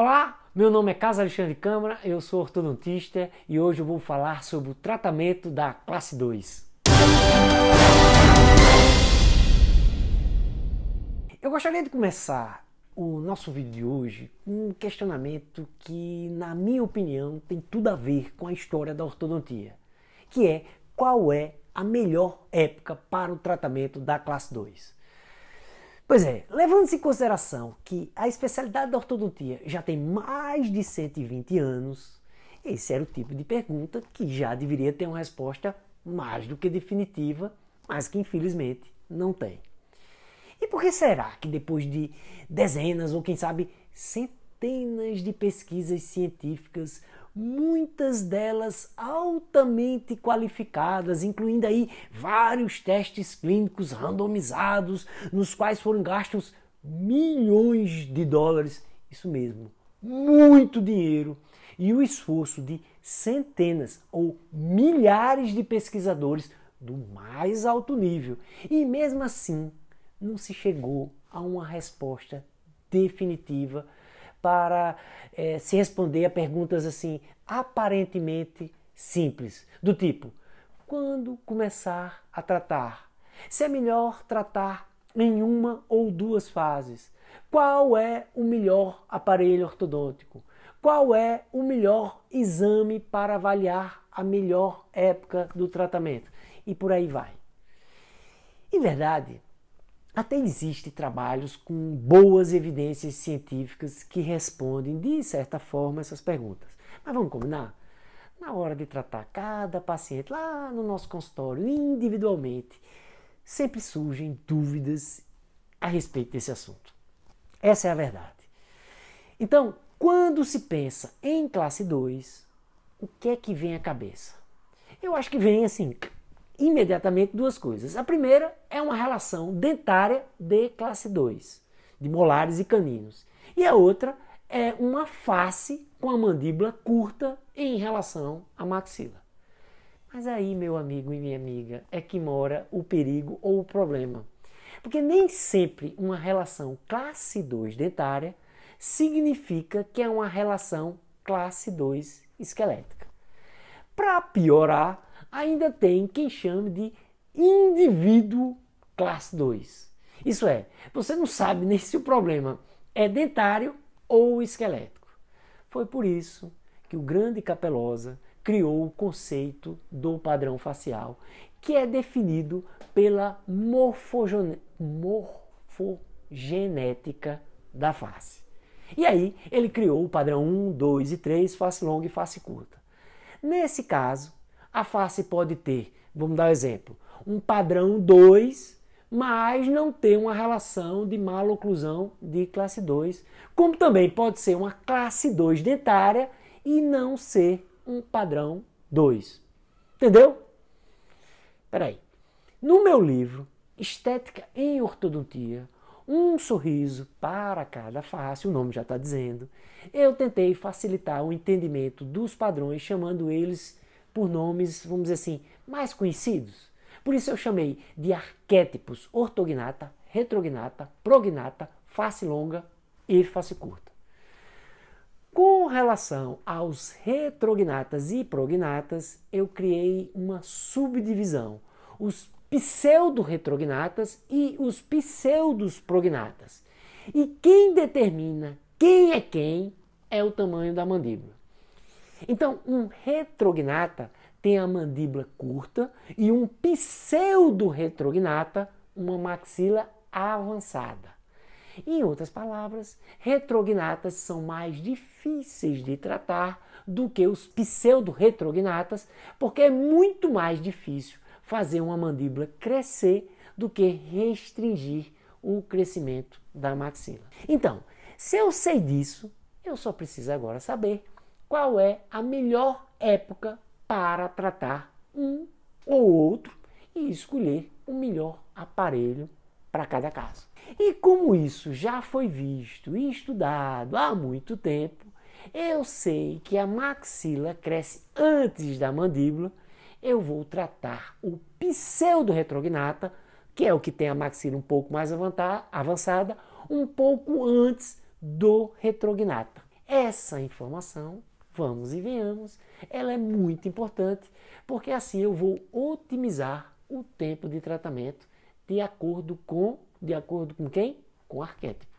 Olá, meu nome é Carlos Alexandre Câmara, eu sou ortodontista e hoje eu vou falar sobre o tratamento da classe 2. Eu gostaria de começar o nosso vídeo de hoje com um questionamento que, na minha opinião, tem tudo a ver com a história da ortodontia, que é qual é a melhor época para o tratamento da classe 2. Pois é, levando-se em consideração que a especialidade da ortodontia já tem mais de 120 anos, esse era o tipo de pergunta que já deveria ter uma resposta mais do que definitiva, mas que infelizmente não tem. E por que será que depois de dezenas ou quem sabe centenas de pesquisas científicas, muitas delas altamente qualificadas, incluindo aí vários testes clínicos randomizados, nos quais foram gastos milhões de dólares, isso mesmo, muito dinheiro, e o esforço de centenas ou milhares de pesquisadores do mais alto nível, e mesmo assim não se chegou a uma resposta definitiva para se responder a perguntas assim aparentemente simples, do tipo: quando começar a tratar? Se é melhor tratar em uma ou duas fases? Qual é o melhor aparelho ortodôntico? Qual é o melhor exame para avaliar a melhor época do tratamento? E por aí vai. Em verdade, até existem trabalhos com boas evidências científicas que respondem, de certa forma, essas perguntas. Mas vamos combinar? Na hora de tratar cada paciente lá no nosso consultório, individualmente, sempre surgem dúvidas a respeito desse assunto. Essa é a verdade. Então, quando se pensa em classe 2, o que é que vem à cabeça? Eu acho que vem assim, imediatamente duas coisas. A primeira é uma relação dentária de classe 2, de molares e caninos. E a outra é uma face com a mandíbula curta em relação à maxila. Mas aí, meu amigo e minha amiga, é que mora o perigo ou o problema. Porque nem sempre uma relação classe 2 dentária significa que é uma relação classe 2 esquelética. Para piorar, ainda tem quem chame de indivíduo classe 2. Isso é, você não sabe nem se o problema é dentário ou esquelético. Foi por isso que o grande Capelosa criou o conceito do padrão facial, que é definido pela morfogenética da face. E aí ele criou o padrão 1, 2 e 3, face longa e face curta. Nesse caso, a face pode ter, vamos dar um exemplo, um padrão 2, mas não ter uma relação de maloclusão de classe 2, como também pode ser uma classe 2 dentária e não ser um padrão 2. Entendeu? Peraí. No meu livro, Estética em Ortodontia, um sorriso para cada face, o nome já está dizendo, eu tentei facilitar o entendimento dos padrões, chamando eles por nomes, vamos dizer assim, mais conhecidos. Por isso eu chamei de arquétipos ortognata, retrognata, prognata, face longa e face curta. Com relação aos retrognatas e prognatas, eu criei uma subdivisão, os pseudo-retrognatas e os pseudos-prognatas. E quem determina quem é o tamanho da mandíbula. Então, um retrognata tem a mandíbula curta e um pseudo-retrognata uma maxila avançada. Em outras palavras, retrognatas são mais difíceis de tratar do que os pseudo-retrognatas, porque é muito mais difícil fazer uma mandíbula crescer do que restringir o crescimento da maxila. Então, se eu sei disso, eu só preciso agora saber qual é a melhor época para tratar um ou outro e escolher o melhor aparelho para cada caso. E como isso já foi visto e estudado há muito tempo, eu sei que a maxila cresce antes da mandíbula, eu vou tratar o pseudo-retrognata, que é o que tem a maxila um pouco mais avançada, um pouco antes do retrognata. Essa informação, vamos e venhamos, ela é muito importante, porque assim eu vou otimizar o tempo de tratamento de acordo com quem? Com o arquétipo.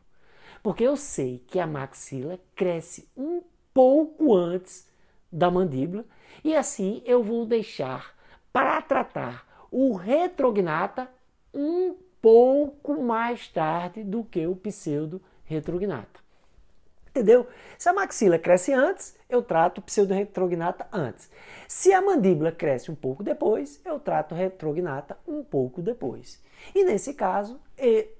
Porque eu sei que a maxila cresce um pouco antes da mandíbula e assim eu vou deixar para tratar o retrognata um pouco mais tarde do que o pseudo-retrognata. Entendeu? Se a maxila cresce antes, eu trato o pseudo-retrognata antes. Se a mandíbula cresce um pouco depois, eu trato o retrognata um pouco depois. E nesse caso,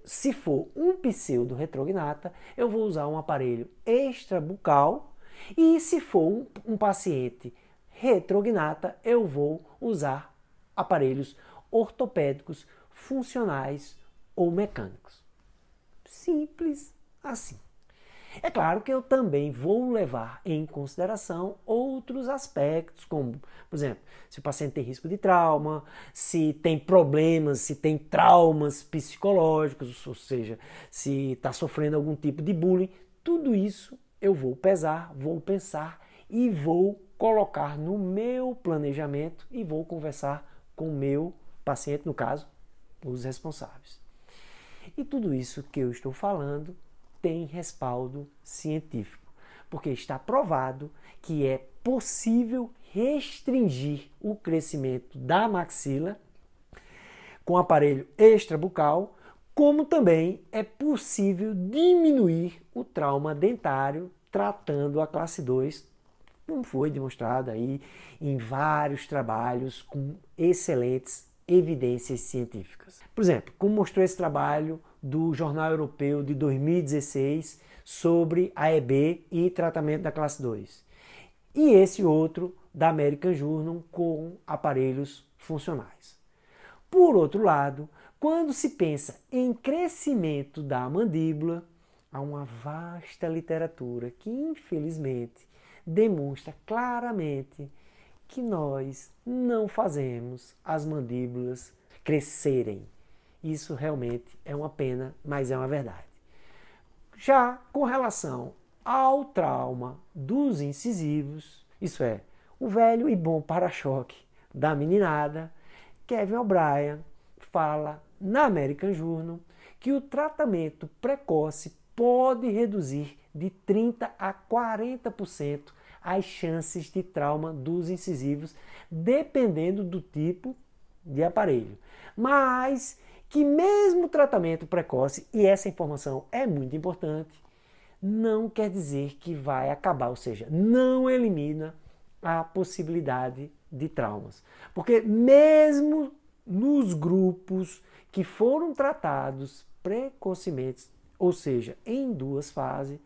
se for um pseudo-retrognata, eu vou usar um aparelho extrabucal. E se for um paciente retrognata, eu vou usar aparelhos ortopédicos, funcionais ou mecânicos. Simples assim. É claro que eu também vou levar em consideração outros aspectos, como, por exemplo, se o paciente tem risco de trauma, se tem problemas, se tem traumas psicológicos, ou seja, se está sofrendo algum tipo de bullying, tudo isso eu vou pesar, vou pensar e vou colocar no meu planejamento e vou conversar com o meu paciente, no caso, os responsáveis. E tudo isso que eu estou falando tem respaldo científico, porque está provado que é possível restringir o crescimento da maxila com aparelho extrabucal, como também é possível diminuir o trauma dentário tratando a classe 2, como foi demonstrado aí em vários trabalhos com excelentes evidências científicas. Por exemplo, como mostrou esse trabalho do Jornal Europeu de 2016 sobre AEB e tratamento da classe 2. E esse outro da American Journal com aparelhos funcionais. Por outro lado, quando se pensa em crescimento da mandíbula, há uma vasta literatura que, infelizmente, demonstra claramente que nós não fazemos as mandíbulas crescerem. Isso realmente é uma pena, mas é uma verdade. Já com relação ao trauma dos incisivos, isso é, o velho e bom para-choque da meninada, Kevin O'Brien fala na American Journal que o tratamento precoce pode reduzir de 30% a 40% as chances de trauma dos incisivos, dependendo do tipo de aparelho. Mas que mesmo o tratamento precoce, e essa informação é muito importante, não quer dizer que vai acabar, ou seja, não elimina a possibilidade de traumas. Porque mesmo nos grupos que foram tratados precocemente, ou seja, em 2 fases,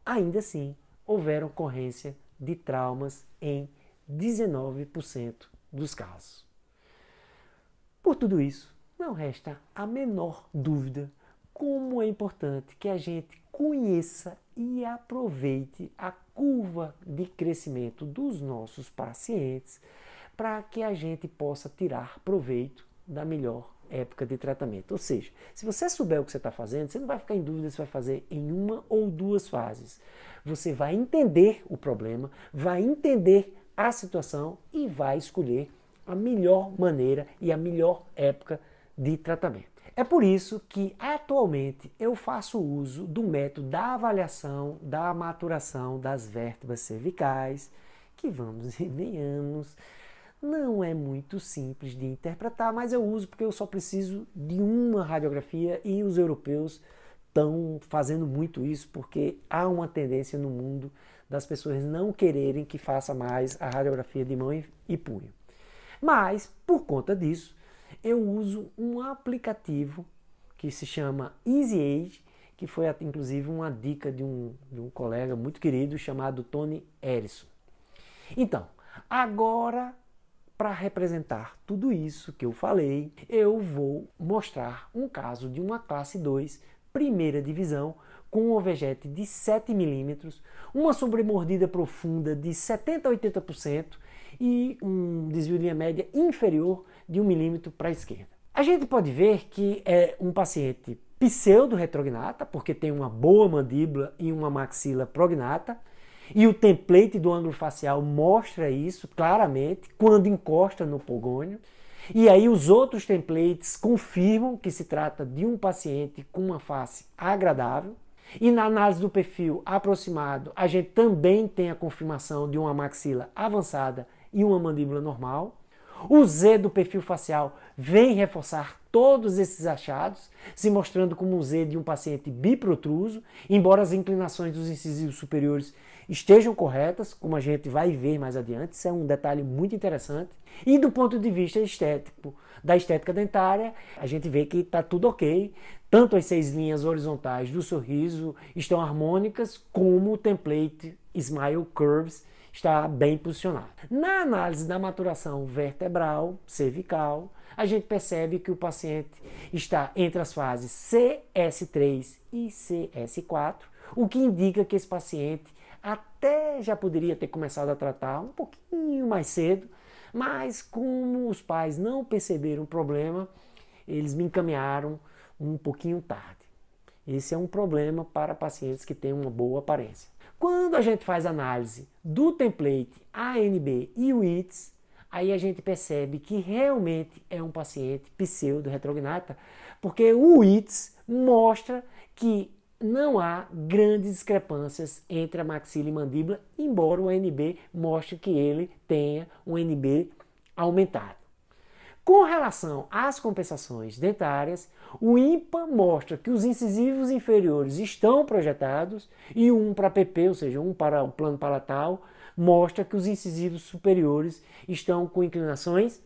ainda assim houveram ocorrência de traumas em 19% dos casos. Por tudo isso, não resta a menor dúvida como é importante que a gente conheça e aproveite a curva de crescimento dos nossos pacientes para que a gente possa tirar proveito da melhor época de tratamento. Ou seja, se você souber o que você está fazendo, você não vai ficar em dúvida se vai fazer em 1 ou 2 fases. Você vai entender o problema, vai entender a situação e vai escolher a melhor maneira e a melhor época de tratamento. É por isso que atualmente eu faço uso do método da avaliação da maturação das vértebras cervicais, que vamos e venhamos, não é muito simples de interpretar, mas eu uso porque eu só preciso de uma radiografia e os europeus estão fazendo muito isso porque há uma tendência no mundo das pessoas não quererem que faça mais a radiografia de mão e punho. Mas, por conta disso, eu uso um aplicativo que se chama EasyAge, que foi inclusive uma dica de um colega muito querido chamado Tony Erickson. Então, agora, para representar tudo isso que eu falei, eu vou mostrar um caso de uma classe 2, primeira divisão, com um ovejete de 7 mm, uma sobremordida profunda de 70% a 80% e um desvio de linha média inferior de 1 mm para a esquerda. A gente pode ver que é um paciente pseudo-retrognata, porque tem uma boa mandíbula e uma maxila prognata, e o template do ângulo facial mostra isso claramente quando encosta no pogônio. E aí os outros templates confirmam que se trata de um paciente com uma face agradável. E na análise do perfil aproximado, a gente também tem a confirmação de uma maxila avançada e uma mandíbula normal. O Z do perfil facial vem reforçar todos esses achados, se mostrando como um Z de um paciente biprotruso, embora as inclinações dos incisivos superiores estejam corretas, como a gente vai ver mais adiante, isso é um detalhe muito interessante. E do ponto de vista estético, da estética dentária, a gente vê que está tudo ok, tanto as 6 linhas horizontais do sorriso estão harmônicas, como o template Smile Curves está bem posicionado. Na análise da maturação vertebral, cervical, a gente percebe que o paciente está entre as fases CS3 e CS4, o que indica que esse paciente até já poderia ter começado a tratar um pouquinho mais cedo, mas como os pais não perceberam o problema, eles me encaminharam um pouquinho tarde. Esse é um problema para pacientes que têm uma boa aparência. Quando a gente faz análise do template ANB e o ITS, aí a gente percebe que realmente é um paciente pseudo-retrognata, porque o ITS mostra que não há grandes discrepâncias entre a maxila e mandíbula, embora o ANB mostre que ele tenha um NB aumentado. Com relação às compensações dentárias, o IMPA mostra que os incisivos inferiores estão projetados e um para PP, ou seja, um para o plano palatal, mostra que os incisivos superiores estão com inclinações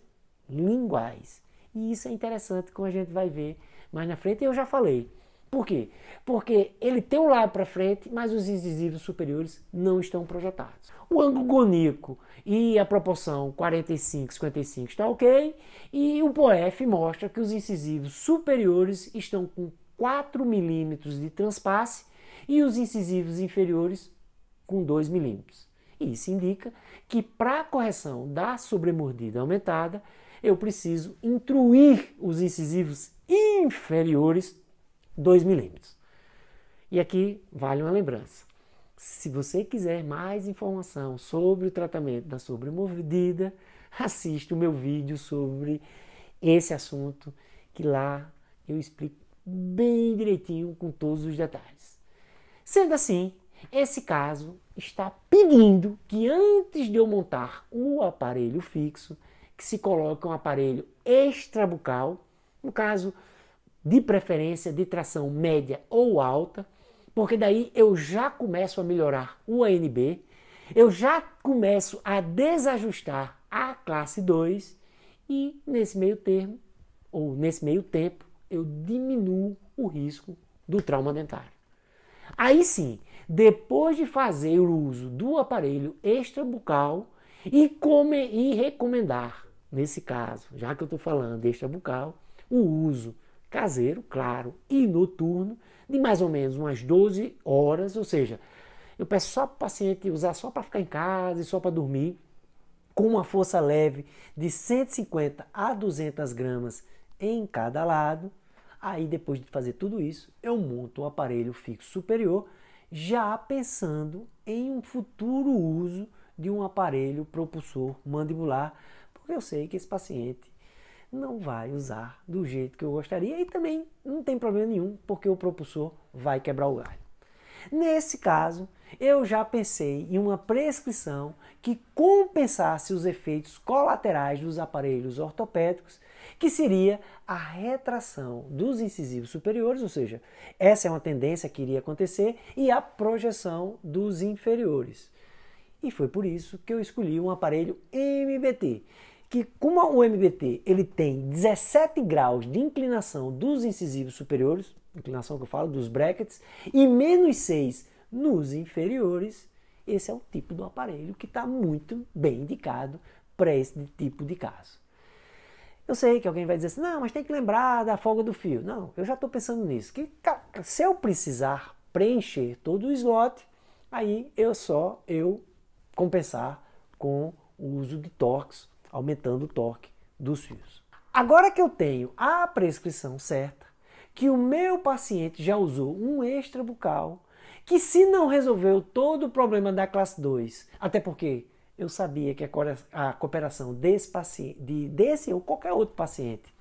linguais. E isso é interessante, como a gente vai ver mais na frente, e eu já falei. Por quê? Porque ele tem um lábio para frente, mas os incisivos superiores não estão projetados. O ângulo goníaco e a proporção 45-55 está ok, e o POF mostra que os incisivos superiores estão com 4 milímetros de transpasse e os incisivos inferiores com 2 milímetros. Isso indica que para a correção da sobremordida aumentada, eu preciso intruir os incisivos inferiores 2 milímetros. E aqui vale uma lembrança. Se você quiser mais informação sobre o tratamento da sobremordida, assista o meu vídeo sobre esse assunto, que lá eu explico bem direitinho com todos os detalhes. Sendo assim, esse caso está pedindo que antes de eu montar o aparelho fixo, que se coloque um aparelho extrabucal, no caso de preferência de tração média ou alta, porque daí eu já começo a melhorar o ANB, eu já começo a desajustar a classe 2 e nesse meio termo, ou nesse meio tempo, eu diminuo o risco do trauma dentário. Aí sim, depois de fazer o uso do aparelho extrabucal e recomendar, nesse caso, já que eu estou falando de extrabucal, o uso caseiro, claro, e noturno, de mais ou menos umas 12 horas, ou seja, eu peço só para o paciente usar só para ficar em casa e só para dormir, com uma força leve de 150 a 200 gramas em cada lado. Aí depois de fazer tudo isso, eu monto o aparelho fixo superior, já pensando em um futuro uso de um aparelho propulsor mandibular, porque eu sei que esse paciente não vai usar do jeito que eu gostaria e também não tem problema nenhum, porque o propulsor vai quebrar o galho. Nesse caso, eu já pensei em uma prescrição que compensasse os efeitos colaterais dos aparelhos ortopédicos, que seria a retração dos incisivos superiores, ou seja, essa é uma tendência que iria acontecer, e a projeção dos inferiores. E foi por isso que eu escolhi um aparelho MBT, que como o MBT ele tem 17 graus de inclinação dos incisivos superiores, inclinação que eu falo dos brackets, e menos 6 nos inferiores, esse é o tipo do aparelho que está muito bem indicado para esse tipo de caso. Eu sei que alguém vai dizer assim, não, mas tem que lembrar da folga do fio. Não, eu já estou pensando nisso, que se eu precisar preencher todo o slot, aí eu compensar com o uso de torques, aumentando o torque dos fios. Agora que eu tenho a prescrição certa, que o meu paciente já usou um extrabucal, que se não resolveu todo o problema da classe 2, até porque eu sabia que a cooperação desse ou qualquer outro paciente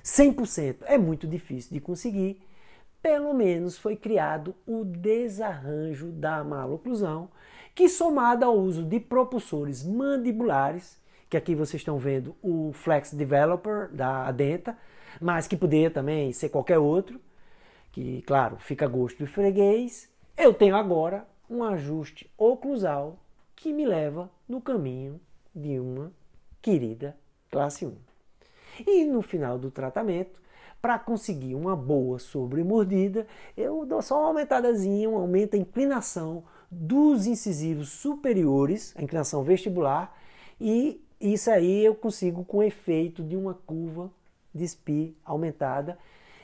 100% é muito difícil de conseguir, pelo menos foi criado o desarranjo da maloclusão, que somado ao uso de propulsores mandibulares, que aqui vocês estão vendo o Flex Developer da Adenta, mas que poderia também ser qualquer outro, que claro, fica a gosto do freguês. Eu tenho agora um ajuste oclusal que me leva no caminho de uma querida classe 1. E no final do tratamento, para conseguir uma boa sobremordida, eu dou só uma aumentadazinha, aumento a inclinação dos incisivos superiores, a inclinação vestibular, e isso aí eu consigo com o efeito de uma curva de SPI aumentada,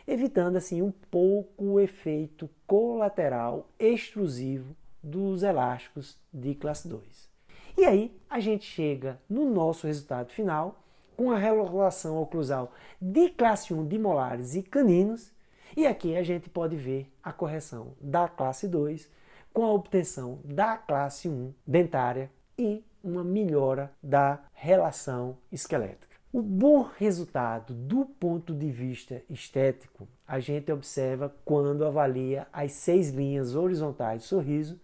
evitando assim um pouco o efeito colateral extrusivo dos elásticos de classe 2. E aí a gente chega no nosso resultado final, com a relação oclusal de classe 1 de molares e caninos, e aqui a gente pode ver a correção da classe 2 com a obtenção da classe 1 dentária e uma melhora da relação esquelética. O bom resultado do ponto de vista estético a gente observa quando avalia as 6 linhas horizontais de sorriso,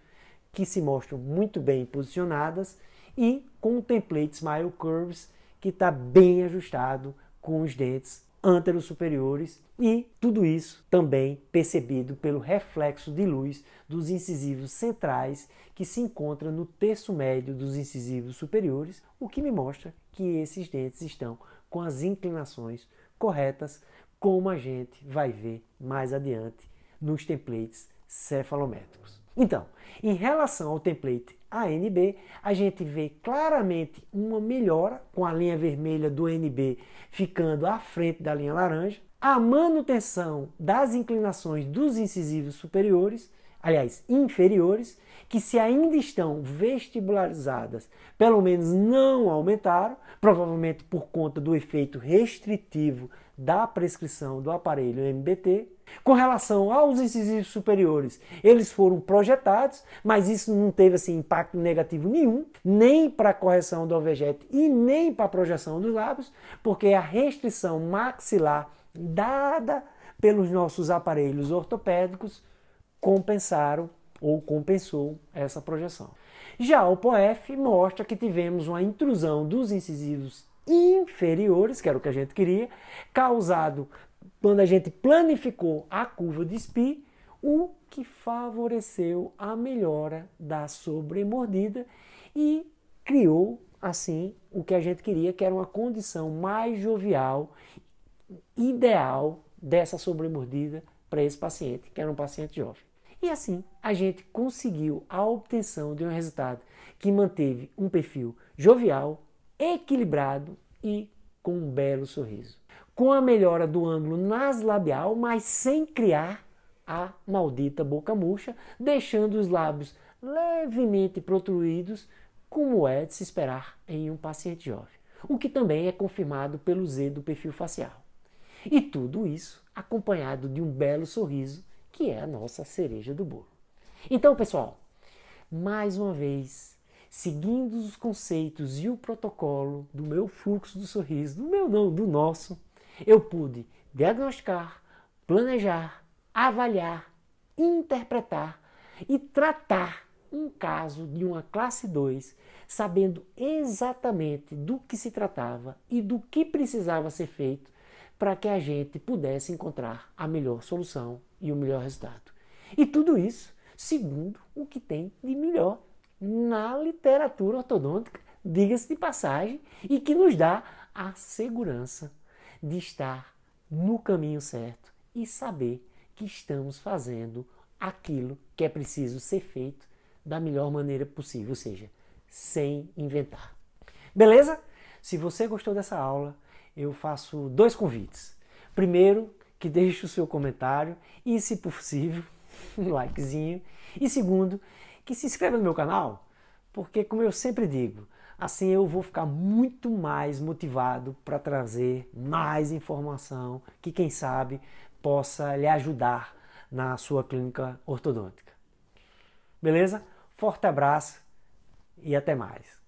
que se mostram muito bem posicionadas, e com o template Smile Curves, que está bem ajustado com os dentes antero-superiores, e tudo isso também percebido pelo reflexo de luz dos incisivos centrais que se encontra no terço médio dos incisivos superiores, o que me mostra que esses dentes estão com as inclinações corretas, como a gente vai ver mais adiante nos templates cefalométricos. Então, em relação ao template ANB, a gente vê claramente uma melhora com a linha vermelha do NB ficando à frente da linha laranja, a manutenção das inclinações dos incisivos superiores, aliás, inferiores, que se ainda estão vestibularizadas, pelo menos não aumentaram, provavelmente por conta do efeito restritivo da prescrição do aparelho MBT. Com relação aos incisivos superiores, eles foram projetados, mas isso não teve assim, impacto negativo nenhum, nem para a correção do alvejete e nem para a projeção dos lábios, porque a restrição maxilar dada pelos nossos aparelhos ortopédicos compensaram ou compensou essa projeção. Já o POEF mostra que tivemos uma intrusão dos incisivos inferiores, que era o que a gente queria, causado quando a gente planificou a curva de SPI, o que favoreceu a melhora da sobremordida e criou, assim, o que a gente queria, que era uma condição mais jovial, ideal dessa sobremordida para esse paciente, que era um paciente jovem. E assim, a gente conseguiu a obtenção de um resultado que manteve um perfil jovial, equilibrado e com um belo sorriso. Com a melhora do ângulo naslabial, mas sem criar a maldita boca murcha, deixando os lábios levemente protruídos, como é de se esperar em um paciente jovem, o que também é confirmado pelo Z do perfil facial. E tudo isso acompanhado de um belo sorriso, que é a nossa cereja do bolo. Então, pessoal, mais uma vez, seguindo os conceitos e o protocolo do meu fluxo do sorriso, do meu não, do nosso, eu pude diagnosticar, planejar, avaliar, interpretar e tratar um caso de uma classe 2, sabendo exatamente do que se tratava e do que precisava ser feito para que a gente pudesse encontrar a melhor solução e o melhor resultado. E tudo isso segundo o que tem de melhor na literatura ortodôntica, diga-se de passagem, e que nos dá a segurança de estar no caminho certo e saber que estamos fazendo aquilo que é preciso ser feito da melhor maneira possível, ou seja, sem inventar. Beleza? Se você gostou dessa aula, eu faço 2 convites. Primeiro, que deixe o seu comentário e, se possível, um likezinho. E segundo, que se inscreva no meu canal, porque, como eu sempre digo, assim eu vou ficar muito mais motivado para trazer mais informação que, quem sabe, possa lhe ajudar na sua clínica ortodôntica. Beleza? Forte abraço e até mais.